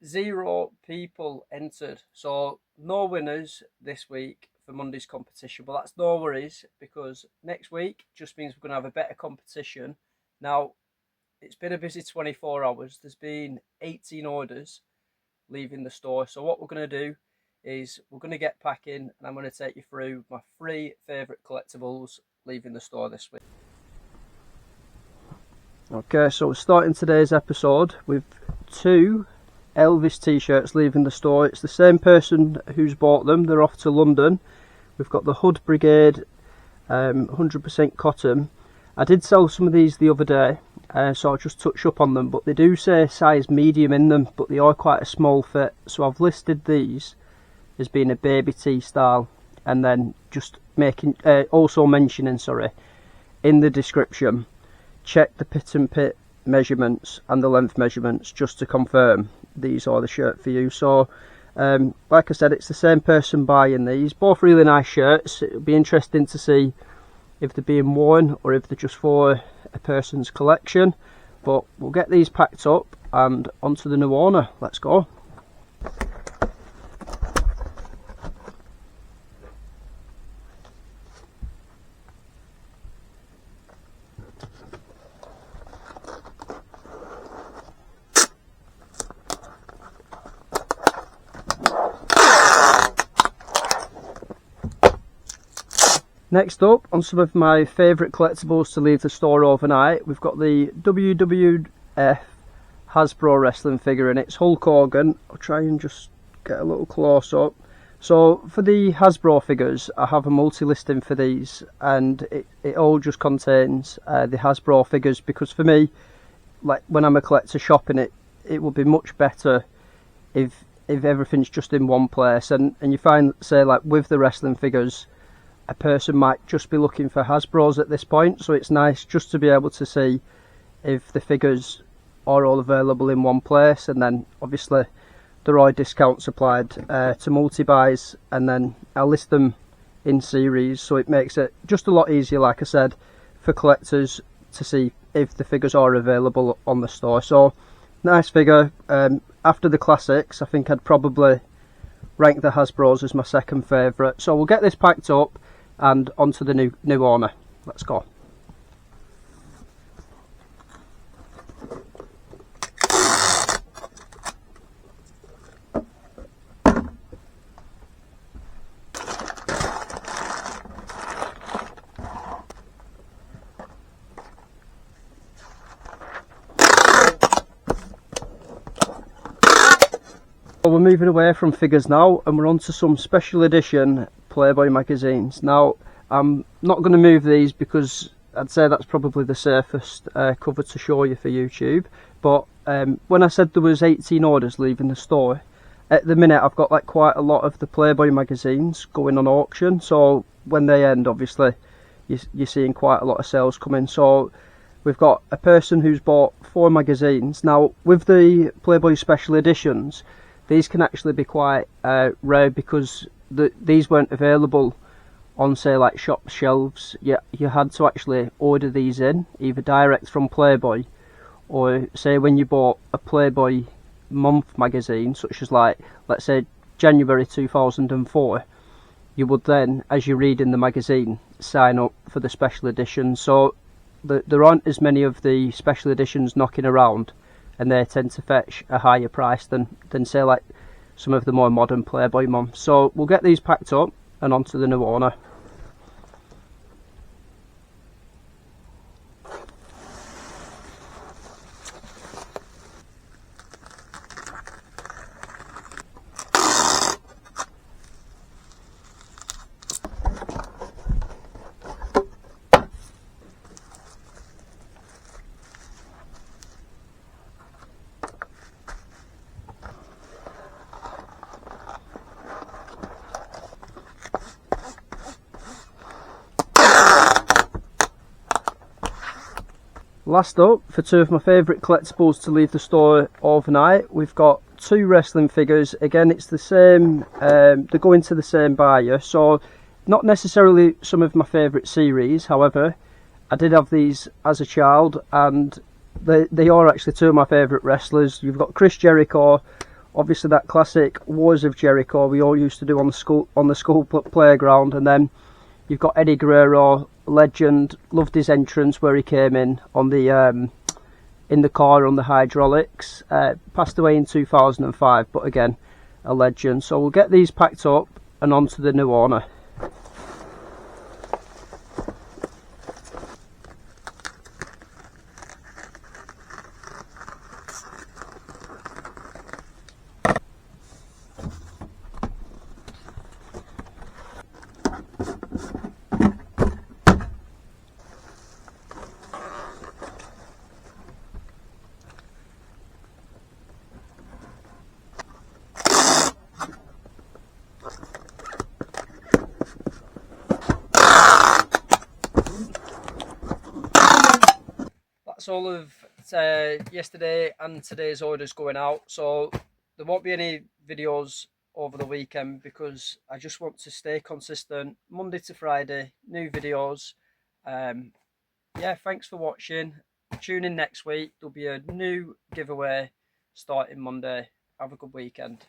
0 people entered, so no winners this week for Monday's competition, but that's no worries because next week just means we're going to have a better competition. Now, it's been a busy 24 hours. There's been 18 orders leaving the store, so what we're going to do is we're going to get packing and I'm going to take you through my 3 favourite collectibles leaving the store this week. Okay, so we're starting today's episode with 2 Elvis t-shirts leaving the store. It's the same person who's bought them. They're off to London. We've got the Hood Brigade 100% cotton. I did sell some of these the other day, so I'll just touch up on them, but they do say size medium in them, but they are quite a small fit, so I've listed these as being a baby tee style, and then just making also mentioning, sorry, in the description, check the pit and pit measurements and the length measurements just to confirm these are the shirt for you. So like I said, it's the same person buying these, both really nice shirts. It'll be interesting to see if they're being worn or if they're just for a person's collection, but we'll get these packed up and onto the new owner. Let's go. Next up, on some of my favourite collectibles to leave the store overnight, we've got the WWF Hasbro wrestling figure, and it's Hulk Hogan. I'll try and just get a little close up. So for the Hasbro figures, I have a multi-listing for these, and it all just contains the Hasbro figures, because for me, like when I'm a collector shopping, it will be much better if everything's just in one place. And you find, say, like with the wrestling figures, a person might just be looking for Hasbros at this point, so it's nice just to be able to see if the figures are all available in one place. And then obviously there are discounts applied to multi-buys, and then I'll list them in series, so it makes it just a lot easier, like I said, for collectors to see if the figures are available on the store. So nice figure. After the classics, I think I'd probably rank the Hasbros as my second favourite. So we'll get this packed up and onto the new owner. Let's go. We're moving away from figures now, and we're on to some special edition Playboy magazines. Now, I'm not going to move these because I'd say that's probably the safest cover to show you for YouTube, but when I said there was 18 orders leaving the store, at the minute I've got like quite a lot of the Playboy magazines going on auction, so when they end, obviously you're seeing quite a lot of sales coming. So we've got a person who's bought 4 magazines. Now, with the Playboy special editions, these can actually be quite rare, because these weren't available on, say, like shop shelves. You had to actually order these in, either direct from Playboy, or say when you bought a Playboy month magazine, such as, like, let's say January 2004, you would then, as you read in the magazine, sign up for the special edition. So there aren't as many of the special editions knocking around, and they tend to fetch a higher price than say like some of the more modern Playboy months. So we'll get these packed up and onto the new owner. Last up, for 2 of my favourite collectibles to leave the store overnight, we've got 2 wrestling figures. Again, it's the same, they're going to the same buyer, so not necessarily some of my favourite series. However, I did have these as a child, and they are actually 2 of my favourite wrestlers. You've got Chris Jericho Obviously that classic Wars of Jericho we all used to do on the school playground, and then you've got Eddie Guerrero, legend. Loved his entrance where he came in the car on the hydraulics. Passed away in 2005, but again, a legend. So we'll get these packed up and onto the new owner. That's all of yesterday and today's orders going out, so there won't be any videos over the weekend because I just want to stay consistent Monday to Friday, new videos. Yeah, thanks for watching. Tune in next week, there'll be a new giveaway starting Monday. Have a good weekend.